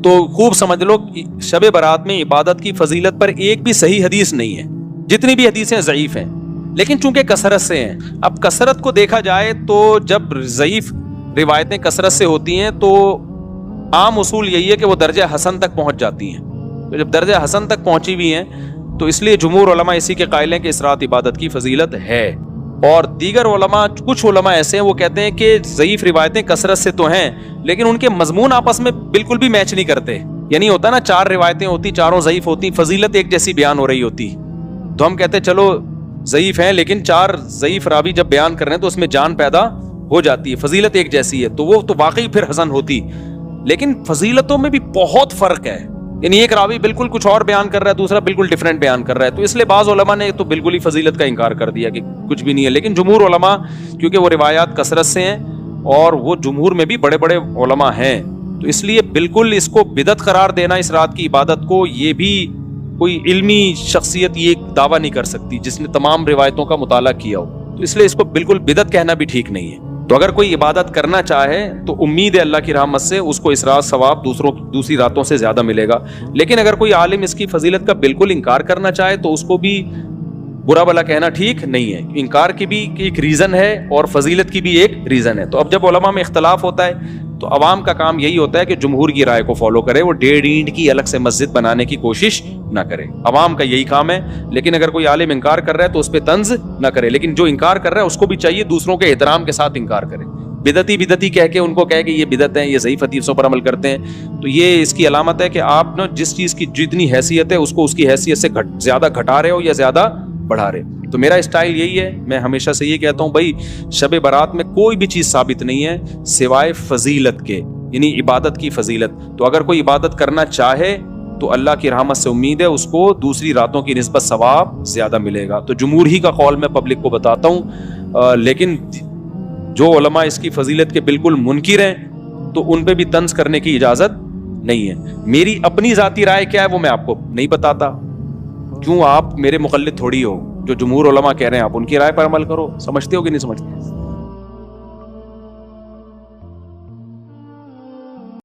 تو خوب سمجھ لو شب برات میں عبادت کی فضیلت پر ایک بھی صحیح حدیث نہیں ہے، جتنی بھی حدیثیں ضعیف ہیں، لیکن چونکہ کثرت سے ہیں. اب کثرت کو دیکھا جائے تو جب ضعیف روایتیں کثرت سے ہوتی ہیں تو عام اصول یہی ہے کہ وہ درجہ حسن تک پہنچ جاتی ہیں. تو جب درجہ حسن تک پہنچی ہوئی ہیں تو اس لیے جمہور علماء اسی کے قائل ہیں کہ اس رات عبادت کی فضیلت ہے. اور دیگر علماء، کچھ علماء ایسے ہیں وہ کہتے ہیں کہ ضعیف روایتیں کثرت سے تو ہیں لیکن ان کے مضمون آپس میں بالکل بھی میچ نہیں کرتے. یعنی ہوتا نا 4 روایتیں ہوتی، چاروں ضعیف ہوتی، فضیلت ایک جیسی بیان ہو رہی ہوتی، تو ہم کہتے ہیں چلو ضعیف ہیں لیکن 4 ضعیف راوی جب بیان کر رہے ہیں تو اس میں جان پیدا ہو جاتی ہے، فضیلت ایک جیسی ہے، تو وہ تو واقعی پھر حسن ہوتی. لیکن فضیلتوں میں بھی بہت فرق ہے، یعنی ایک راوی بالکل کچھ اور بیان کر رہا ہے، دوسرا بالکل ڈیفرنٹ بیان کر رہا ہے. تو اس لیے بعض علماء نے تو بالکل ہی فضیلت کا انکار کر دیا کہ کچھ بھی نہیں ہے. لیکن جمہور علماء کیونکہ وہ روایات کثرت سے ہیں اور وہ جمہور میں بھی بڑے بڑے علماء ہیں، تو اس لیے بالکل اس کو بدعت قرار دینا اس رات کی عبادت کو، یہ بھی کوئی علمی شخصیت یہ دعویٰ نہیں کر سکتی جس نے تمام روایتوں کا مطالعہ کیا ہو. تو اس لیے اس کو بالکل بدعت کہنا بھی ٹھیک نہیں ہے. تو اگر کوئی عبادت کرنا چاہے تو امید ہے اللہ کی رحمت سے اس کو اس رات ثواب دوسری راتوں سے زیادہ ملے گا. لیکن اگر کوئی عالم اس کی فضیلت کا بالکل انکار کرنا چاہے تو اس کو بھی برا بھلا کہنا ٹھیک نہیں ہے. انکار کی بھی ایک ریزن ہے اور فضیلت کی بھی ایک ریزن ہے. تو اب جب علماء میں اختلاف ہوتا ہے تو عوام کا کام یہی ہوتا ہے کہ جمہور کی رائے کو فالو کرے، وہ 1.5 اینٹ کی الگ سے مسجد بنانے کی کوشش نہ کرے. عوام کا یہی کام ہے. لیکن اگر کوئی عالم انکار کر رہا ہے تو اس پہ طنز نہ کرے، لیکن جو انکار کر رہا ہے اس کو بھی چاہیے دوسروں کے احترام کے ساتھ انکار کرے. بدعتی کہہ کے ان کو کہے کہ یہ بدعت ہیں، یہ ضعیف حدیثوں پر عمل کرتے ہیں، تو یہ اس کی علامت ہے کہ آپ نا جس چیز کی جتنی حیثیت ہے اس کو اس کی حیثیت سے زیادہ گھٹا رہے ہو یا زیادہ بڑھا رہے. تو میرا اسٹائل یہی ہے، میں ہمیشہ سے یہ کہتا ہوں بھائی شب برات میں کوئی بھی چیز ثابت نہیں ہے سوائے فضیلت کے، یعنی عبادت کی فضیلت. تو اگر کوئی عبادت کرنا چاہے تو اللہ کی رحمت سے امید ہے اس کو دوسری راتوں کی نسبت ثواب زیادہ ملے گا. تو جمہور ہی کا قول میں پبلک کو بتاتا ہوں، لیکن جو علماء اس کی فضیلت کے بالکل منکر ہیں تو ان پہ بھی طنز کرنے کی اجازت نہیں ہے. میری اپنی ذاتی رائے کیا ہے وہ میں آپ کو نہیں بتاتا، کیوں آپ میرے مقلد تھوڑی ہو. جو جمہور علماء کہہ رہے ہیں آپ ان کی رائے پر عمل کرو. سمجھتے ہو کہ نہیں سمجھتے؟